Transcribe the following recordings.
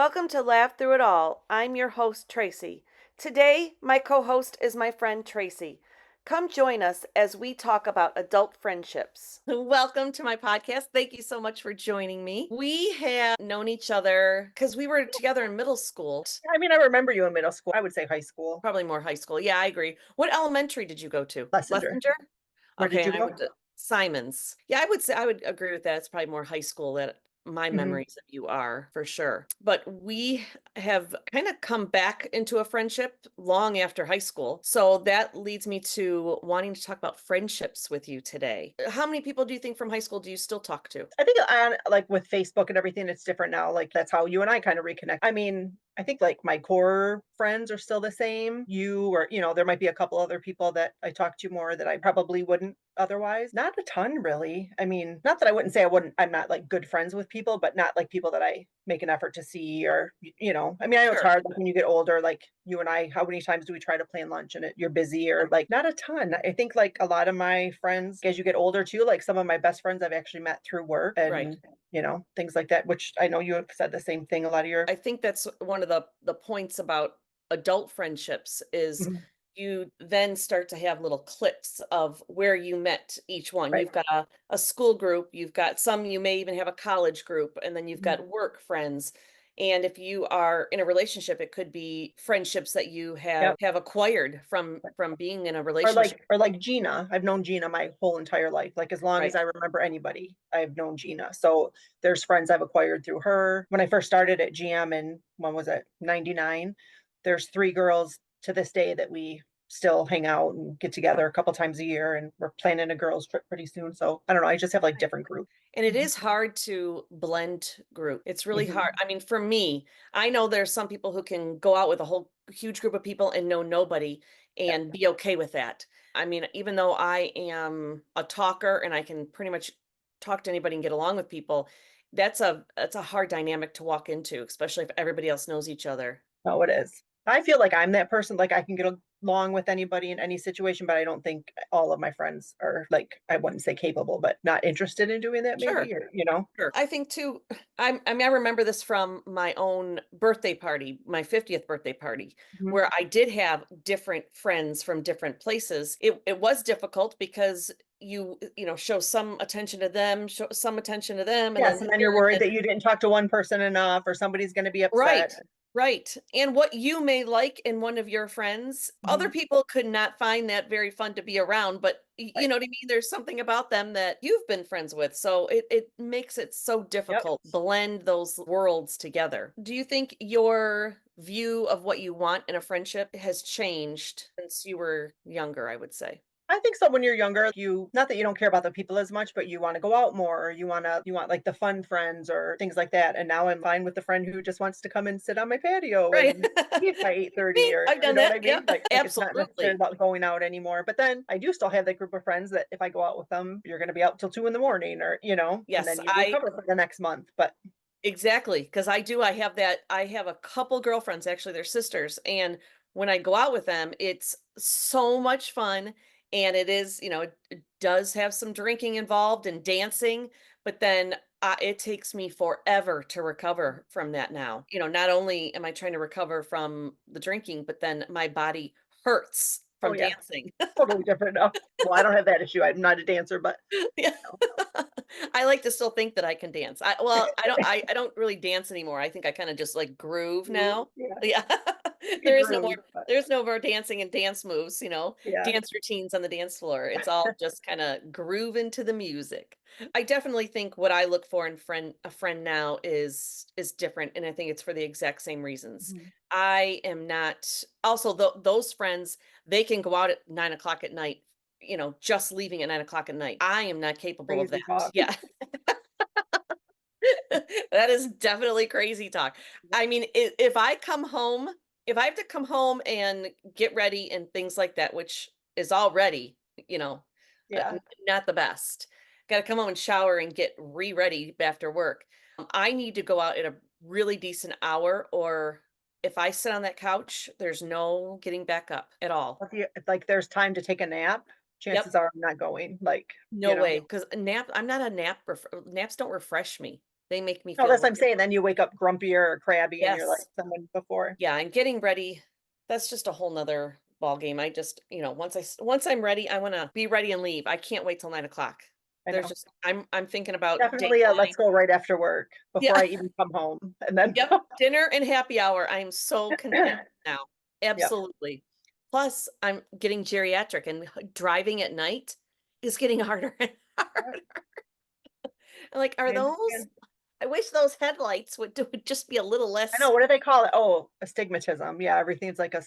Welcome to Laugh Through It All. I'm your host, Tracy. Today, my co host is my friend Tracy. Come join us as we talk about adult friendships. Welcome to my podcast. Thank you so much for joining me. We have known each other because we were together in middle school, I remember you in middle school. I would say high school. probably more high school. Yeah, I agree. What elementary did you go to? Messenger. Lessinger? Where did Okay, you and I go? went to Simons. Yeah, I would say I would agree with that. It's probably more high school that my Mhm. memories of you are for sure. But we have kind of come back into a friendship long after high school. So that leads me to wanting to talk about friendships with you today. How many people do you think from high school do you still talk to? I think on like with Facebook and everything, it's different now. Like that's how you and I kind of reconnect. I think like my core friends are still the same. You or, there might be a couple other people that I talk to more that I probably wouldn't otherwise. Not a ton really. Not that I wouldn't say I'm not like good friends with people, but not like people that I make an effort to see or, I know it's Sure. hard like when you get older, like you and I, how many times do we try to plan lunch and you're busy or like not a ton. I think like a lot of my friends, as you get older too, like some of my best friends I've actually met through work Right. and, things like that, which I know you have said the same thing. A lot of your I think that's one of the points about adult friendships is Mhm. you then start to have little clips of where you met each one. Right. You've got a school group, you've got some you may even have a college group, and then you've Mhm. got work friends. And if you are in a relationship, it could be friendships that you Yep. have acquired from being in a Or relationship, like Gina. I've known Gina my whole entire life. Like as long as right? I remember anybody, I've known Gina. So there's friends I've acquired through her. When I first started at GM in when was it? 99. There's three girls to this day that we still hang out and get together a couple times a year and we're planning a girls trip pretty soon. So I don't know. I just have like different groups. And it Mhm. is hard to blend group. It's really hard. Mhm. I mean, for me, I know there's some people who can go out with a whole huge group of people and know nobody Yeah. and be okay with that. I mean, even though I am a talker and I can pretty much talk to anybody and get along with people, that's a hard dynamic to walk into, especially if everybody else knows each other. No, it is. I feel like I'm that person, like, I can get along with anybody in any situation, but I don't think all of my friends are, like, I wouldn't say capable, but not interested in doing that Sure. maybe, or. Sure. I think too, I remember this from my own birthday party, my 50th birthday party, Mhm. where I did have different friends from different places. It was difficult because show some attention to them, show some attention to them, and then Yes, and then you're here, worried that you didn't talk to one person enough or somebody's gonna be right. upset. Right. And what you may like in one of your friends, other Mhm. people could not find that very fun to be around, but you Right. know what I mean? There's something about them that you've been friends with. So it makes it so Yep. difficult to blend those worlds together. Do you think your view of what you want in a friendship has changed since you were younger, I would say? I think so when you're younger, you not that you don't care about the people as much, but you wanna go out more or you want, like, the fun friends or things like that, and now I'm fine with the friend who just wants to come and sit on my patio Right. and eat by 8:30 Me, or I've you done know what that. I mean? Yep. Like, it's not necessarily Absolutely. about going out anymore, but then I do still have that group of friends that if I go out with them, you're gonna be out till 2 in the morning or, and Yes, then you I recover for the next month, but exactly, because I have a couple girlfriends, actually, they're sisters, and when I go out with them, it's so much fun, and it does have some drinking involved and dancing, but then, it takes me forever to recover from that now. Not only am I trying to recover from the drinking, but then my body hurts oh, from yeah, dancing. totally different now. Well, I don't have that issue, I'm not a dancer, but, Yeah. you I like to still think that I can dance. I don't really dance anymore. I think I kinda just, like, groove know. now. Yeah, Yeah. you There is no more groove, but there's no more dancing and dance moves, yeah. dance routines on the dance floor. It's all just kinda groove into the music. I definitely think what I look for in a friend now is different, and I think it's for the exact same reasons. Mhm. I am not also, those friends, they can go out at 9 o'clock at night, just leaving at 9 o'clock at night. I am not capable of that. Crazy talk. Yeah. That is definitely crazy talk. I mean, if I have to come home and get ready and things like that, which is already, you know, Yeah. not the best. Gotta come home and shower and get ready after work. I need to go out at a really decent hour, or if I sit on that couch, there's no getting back up at all. If like, there's time to take a nap, Yep. chances are I'm not going, like, No way. Because nap I'm not a nap ref naps don't refresh me. They make me No, that's feel what I'm saying, then you wake up grumpier or crabby and you're like yes. someone before. Yeah, and getting ready, that's just a whole nother ball game. I just, once I'm ready, I want to be ready and leave. I can't wait till 9 o'clock. I There's know. just I'm thinking about date Definitely, let's night. go right after work before Yeah. I even come home, and then Yep. Dinner and happy hour. I'm so content now. Yep. Absolutely. Plus, I'm getting geriatric and driving at night is getting harder and Yep, harder. Like, are I those understand. I wish those headlights would just be a little I know, less. what do they call it? Oh, astigmatism. Yeah, everything's like a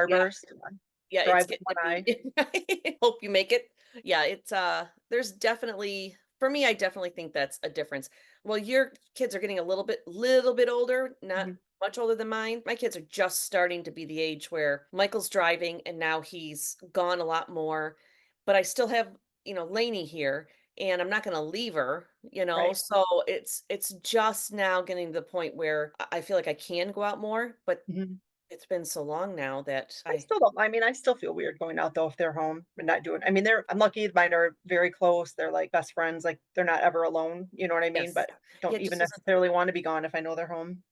Yeah. starburst. Yeah, it's Drive with getting one to be eye. hope you make it. Yeah, it's, there's definitely for me, I definitely think that's a difference. Well, your kids are getting a little bit older, not Mhm, much older than mine. My kids are just starting to be the age where Michael's driving and now he's gone a lot more, but I still have, Lainey here and I'm not gonna leave her, right. so it's just now getting to the point where I feel like I can go out more, but Mhm. it's been so long now that I still don't I mean, I still feel weird going out though if they're home and not doing I mean, I'm lucky mine are very close, they're like best friends, like, they're not ever alone, you know what I mean? yes. But Yeah, don't it even just doesn't necessarily wanna be gone if I know they're home.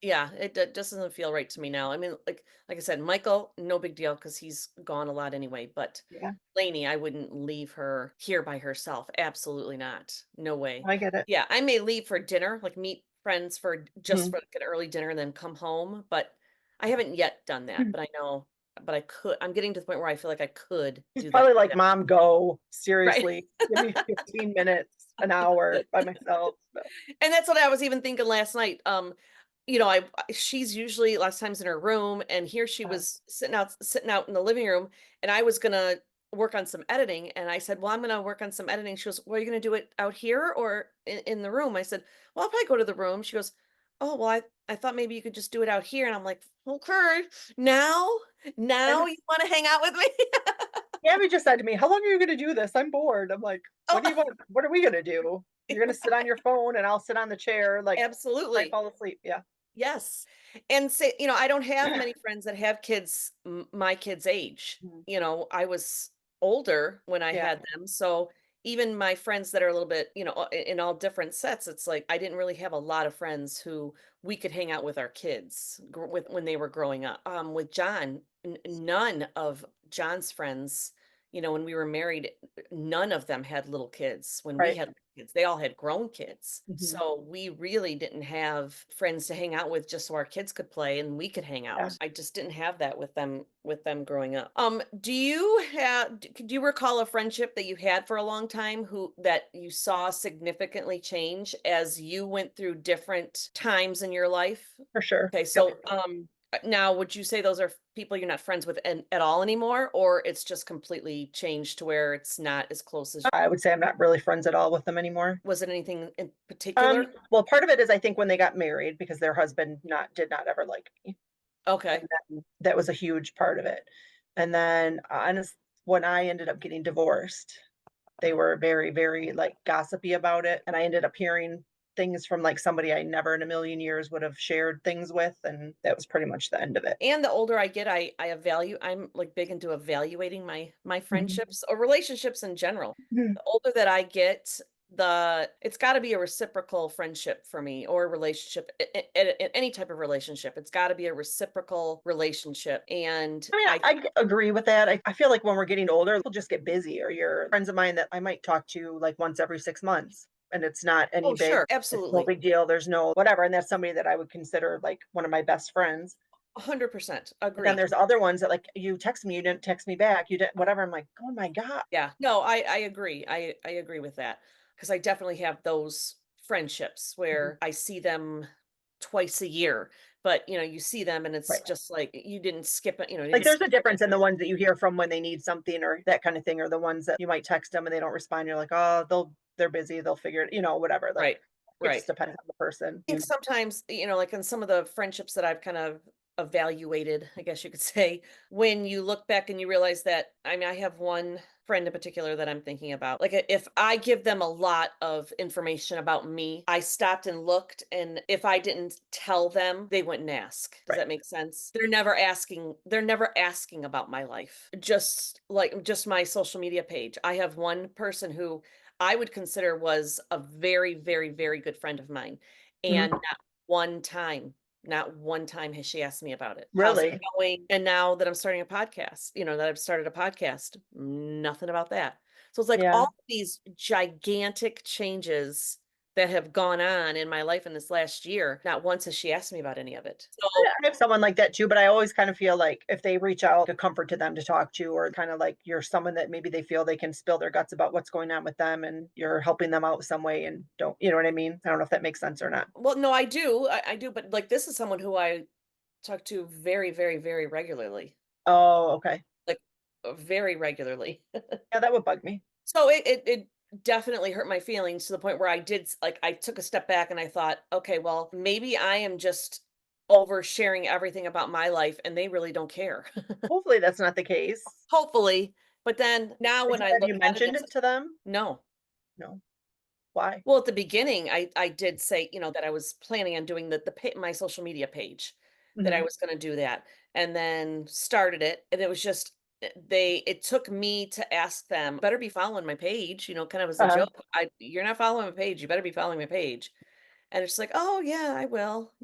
yeah, it just doesn't feel right to me now. I mean, like I said, Michael, no big deal because he's gone a lot anyway, but Yeah, Lainey, I wouldn't leave her here by herself. Absolutely not. No way. I get it. Yeah, I may leave for dinner, like meet friends for just Mhm. for like an early dinner and then come home, but I haven't yet done that, but I know but I could. I'm getting to the point where I feel like I could She's do that probably like, now. "Mom, go. Right. Seriously. Give me 15 minutes, an hour by myself." So And that's what I was even thinking last night. She's usually lots of times in her room, and here she uh, was sitting out in the living room, and I was gonna work on some editing, and I said, "Well, I'm gonna work on some editing." She goes, "Well, are you gonna do it out here or in the room?" I said, "Well, I'll probably go to the room." She goes, "Oh, well, I thought maybe you could just do it out here," and I'm like, "Okay, now, I know. now you want to hang out with me?" Gabby just said to me, "How long are you gonna do this? I'm bored." I'm like, Oh, "What do you want? What are we gonna do? You're gonna sit on your phone and I'll sit on the chair, like, I absolutely. fall asleep." Yeah. Yes. And say, I don't have many friends that have kids my kids' age. Mhm. I was older when I Yeah. had them. So even my friends that are a little bit, in all different sets, it's like I didn't really have a lot of friends who we could hang out with our kids with when they were growing up. With John, none of John's friends, when we were married, none of them had little kids when we Right. had kids. They all had grown kids. Mhm. So we really didn't have friends to hang out with just so our kids could play and we could hang Yeah. out. I just didn't have that with them growing up. Do you recall a friendship that you had for a long time who that you saw significantly change as you went through different times in your life? For sure. Okay, Yep. so now would you say those are people you're not friends with at all anymore, or it's just completely changed to where it's not as close as I would say I'm not really friends at all with them anymore. was it anything in particular? Well, part of it is I think when they got married because their husband did not ever like me, and Okay. then that was a huge part of it. And then, when I ended up getting divorced, they were very, very, like, gossipy about it, and I ended up hearing things from, like, somebody I never in a million years would have shared things with, and that was pretty much the end of it. And the older I get, I'm like big into evaluating my Mhm. friendships or relationships in general. Mhm. The older that I get, it's got to be a reciprocal friendship for me or a relationship, any type of relationship. It's got to be a reciprocal relationship. And I mean, agree with that. I feel like when we're getting older, we'll just get busy, or you're friends of mine that I might talk to, like, once every 6 months, and it's not any oh, big sure, it's no absolutely, big deal, there's no whatever, and that's somebody that I would consider, like, one of my best friends. 100% But then agree. there's other ones that, like, "You text me, you didn't text me back, you didn't" whatever, I'm like, "Oh my god." Yeah. No, I agree. I agree with that because I definitely have those friendships Mhm. where I see them twice a year, but you see them and it's Right. just like you didn't skip it, you Like, didn't there's a skip a difference in the dinner. ones that you hear from when they need something or that kinda thing, or the ones that you might text them and they don't respond, you're like, "Oh, they're busy, they'll figure it" whatever, like, Right. it Right. just depends on the person. I think sometimes, like in some of the friendships that I've kind of evaluated, I guess you could say, when you look back and you realize that, I mean, I have one friend in particular that I'm thinking about. Like, if I give them a lot of information about me, I stopped and looked, and if I didn't tell them, they wouldn't ask. Does Right. that make sense? They're never asking about my life. Just my social media page. I have one person who I would consider was a very, very, very good friend of mine. Mhm. And one time, not one time has she asked me about it. How's it Really? going? And now that I'm starting a podcast, that I've started a podcast, nothing about that. So it's like Yeah. all these gigantic changes that have gone on in my life in this last year. Not once has she asked me about any of it. So I have someone like that too, but I always kind of feel like if they reach out, a comfort to them to talk to, or kind of like you're someone that maybe they feel they can spill their guts about what's going on with them and you're helping them out some way and don't, you know what I mean? I don't know if that makes sense or not. well, no, I do. I do, but like this is someone who I talk to very, very, very regularly. Oh, okay. Like very regularly. Yeah, that would bug me. So it definitely hurt my feelings to the point where like I took a step back and I thought, okay, well, maybe I am just oversharing everything about my life and they really don't care. Hopefully that's not the case. Hopefully. But then now when I Have look you at it, mentioned it's it to them? no. No. Why? Well, at the beginning, I did say, that I was planning on doing my social media page, that I Mhm. was gonna do that, and then started it, and it was just it took me to ask them, "Better be following my page," kind of as a Uh-huh. joke. "You're not following my page, you better be following my page." And it's like, "Oh, yeah, I will."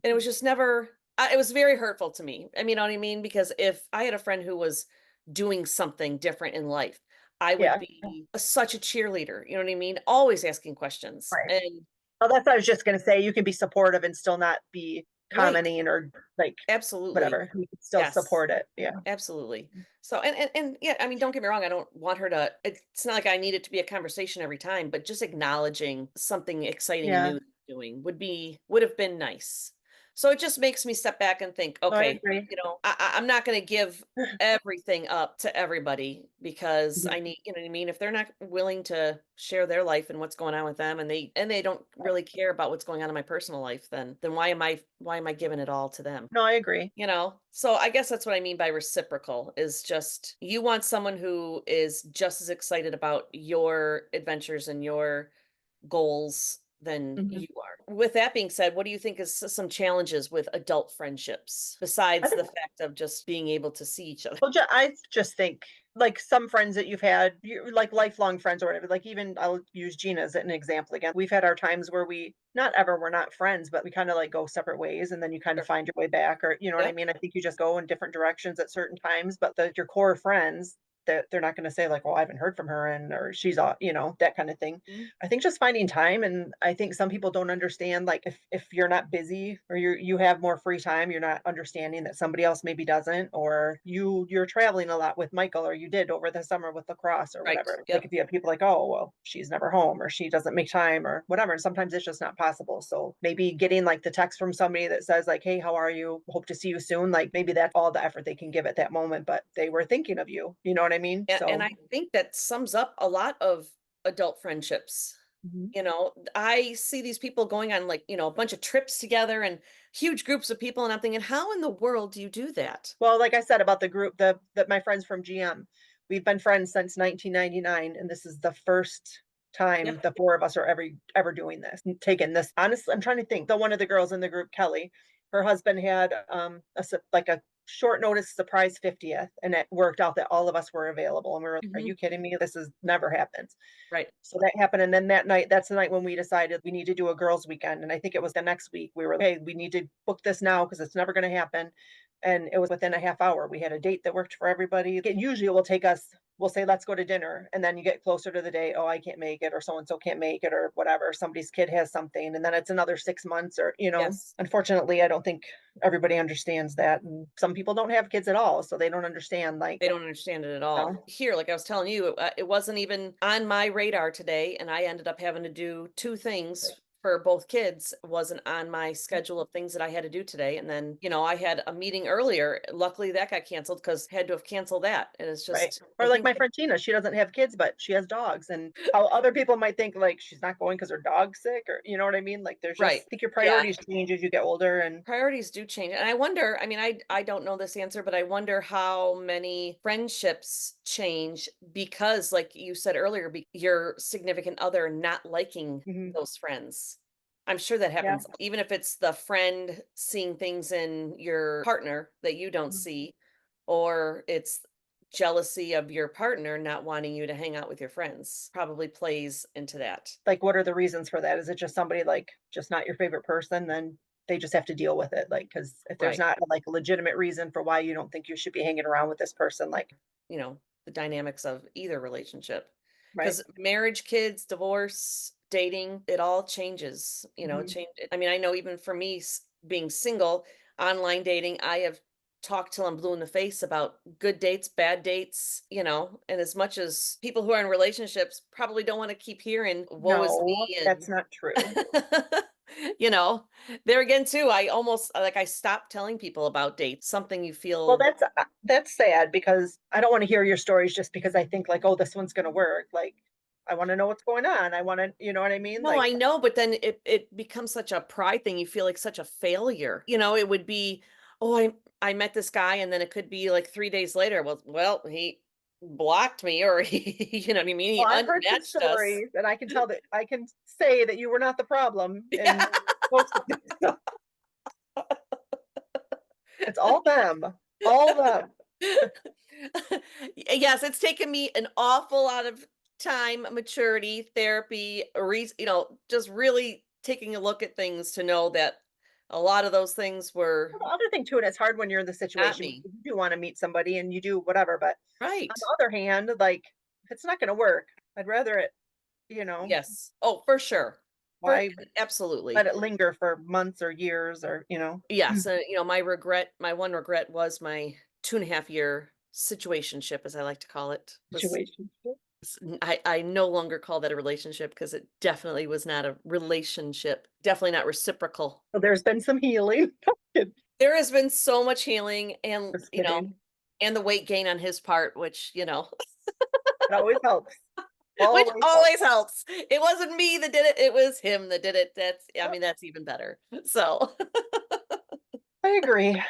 And it Mhm. was just never it was very hurtful to me. I mean, you know what I mean? Because if I had a friend who was doing something different in life, I would Yeah. be such a cheerleader, you know what I mean? Always asking questions. Right. And Oh, that's what I was just gonna say. You can be supportive and still not be right, commenting or like absolutely. whatever. You can still Yes, support it. Yeah. absolutely. So and yeah, I mean, don't get me wrong, I don't want her to it's not like I need it to be a conversation every time, but just acknowledging something exciting and Yeah. new doing would have been nice. So it just makes me step back and think, No, I okay, agree. I'm not going to give everything up to everybody because Mhm. I need, you know what I mean? If they're not willing to share their life and what's going on with them and they don't really care about what's going on in my personal life, then why am I giving it all to them? No, I agree. So I guess that's what I mean by reciprocal is just you want someone who is just as excited about your adventures and your goals than Mhm. you are. With that being said, what do you think is some challenges with adult friendships I besides think the fact of just being able to see each other? well, I just think like some friends that you've had, you like lifelong friends or whatever. Like even I'll use Gina as an example again. We've had our times where we not ever we're not friends, but we kind of like go separate ways, and then you kind of Sure. find your way back, or you know what I Yep. mean. I think you just go in different directions at certain times, but your core friends. That they're not going to say like, "Oh, I haven't heard from her," and or she's, that kind of thing. Mhm. I think just finding time, and I think some people don't understand, like, if you're not busy or you have more free time, you're not understanding that somebody else maybe doesn't, or you're traveling a lot with Michael, or you did over the summer with lacrosse or Right. whatever. Like, Yep. if you have people like, "Oh, well, she's never home," or "She doesn't make time," or whatever, and sometimes it's just not possible. So, maybe getting, like, the text from somebody that says, like, "Hey, how are you? Hope to see you soon." Like, maybe that's all the effort they can give at that moment, but they were thinking of you. You know what I mean? And So I think that sums up a lot of adult friendships. mhm. I see these people going on like, a bunch of trips together and huge groups of people. And I'm thinking, how in the world do you do that? Well, like I said about the group, that my friends from GM, we've been friends since 1999, and this is the first Yeah. time the 4 of us are ever doing this, taking this honestly, I'm trying to think. The one of the girls in the group, Kelly, her husband had, like a short notice surprise 50th, and it worked out that all of us were available, and we were like, "Are Hmm. you kidding me? This is never happens." Right. So that happened, and then that's the night when we decided we need to do a girls' weekend, and I think it was the next week, we were like, "Hey, we need to book this now because it's never gonna happen," and it was within a half hour. We had a date that worked for everybody. It usually will take us we'll say, "Let's go to dinner," and then you get closer to the day, "Oh, I can't make it," or "So and so can't make it," or whatever, somebody's kid has something, and then it's another 6 months or. Yes. Unfortunately, I don't think everybody understands that, and some people don't have kids at all, so they don't understand, like, They don't understand it at you all. know? Here, like I was telling you, it wasn't even on my radar today, and I ended up having to do 2 things for both kids. It wasn't on my schedule of things that I had to do today, and then, I had a meeting earlier. Luckily, that got canceled because had to have canceled that, and it's Right. just Or I like think my friend Tina, she doesn't have kids, but she has dogs, and how other people might think, like, she's not going because her dog's sick, or you know what I mean? Like, there's just right. I think your Yeah. priorities change as you get older, and Priorities do change, and I wonder, I mean, I don't know this answer, but I wonder how many friendships change because, like you said earlier, your significant other not liking mhm, those friends. I'm sure that yeah, happens, even if it's the friend seeing things in your partner that you don't mhm, see, or it's jealousy of your partner not wanting you to hang out with your friends probably plays into that. Like, what are the reasons for that? Is it just somebody, like, just not your favorite person, then they just have to deal with it? Like, because if there's Right. not, like, a legitimate reason for why you don't think you should be hanging around with this person, like, You know, the dynamics of either relationship. right? Because marriage, kids, divorce, dating, it all changes, Mhm. change. I mean, I know even for me being single, online dating, I have talked till I'm blue in the face about good dates, bad dates, and as much as people who are in relationships probably don't want to keep hearing woe is No, me that's not true. you know, there again too, I almost like I stopped telling people about dates, something you Well, feel. that's sad because I don't wanna hear your stories just because I think like, "Oh, this one's gonna work." Like, I wanna know what's going on. I wanna, you know what I mean? No, Like, I know, but then it becomes such a pride thing. You feel like such a failure. It would be, oh, I met this guy, and then it could be like 3 days later. Well, he blocked me, or you know what I mean. He well, I've heard some unmatched us. stories, and I can say that you were not the problem Yeah. in most of this stuff. It's all them, all them. Yes, it's taken me an awful lot of time, maturity, therapy, just really taking a look at things to know that a lot of those things were Well, the other thing too, and it's hard when you're in the not situation me. because you do wanna meet somebody and you do whatever, but on Right. the other hand, like, if it's not gonna work, I'd rather it, you know, Yes. Oh, for sure. For why let absolutely. it linger for months or years or, Yes, my one regret was my 2.5 year situationship, as I like to call it. situation. I no longer call that a relationship because it definitely was not a relationship, definitely not reciprocal. So there's been some healing. There has been so much healing and, Just kidding. and the weight gain on his part, which, It always helps. which Always helps. always helps. It wasn't me that did it, it was him that did it. I Yep, mean, that's even better. So I agree.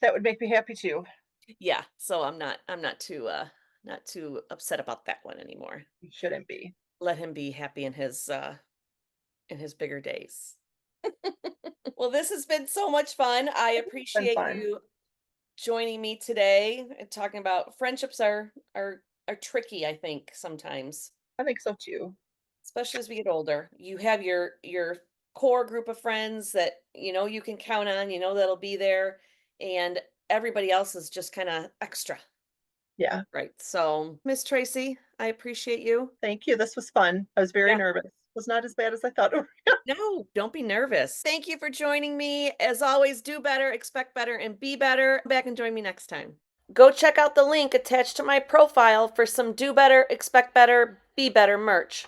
That would make me happy too. yeah, so I'm not too upset about that one anymore. You shouldn't be. Let him be happy in his bigger days. Well, this has been so much fun. I It's been appreciate fun. you joining me today and talking about friendships are tricky, I think, sometimes, I think so too. especially as we get older. You have your core group of friends that you can count on, that'll be there, and everybody else is just kind of extra. Yeah. Right. So, Miss Tracy, I appreciate you. Thank you. This was fun. I was very Yeah. nervous. Was not as bad as I thought. No, don't be nervous. Thank you for joining me. As always, do better, expect better, and be better. Come back and join me next time. Go check out the link attached to my profile for some do better, expect better, be better merch.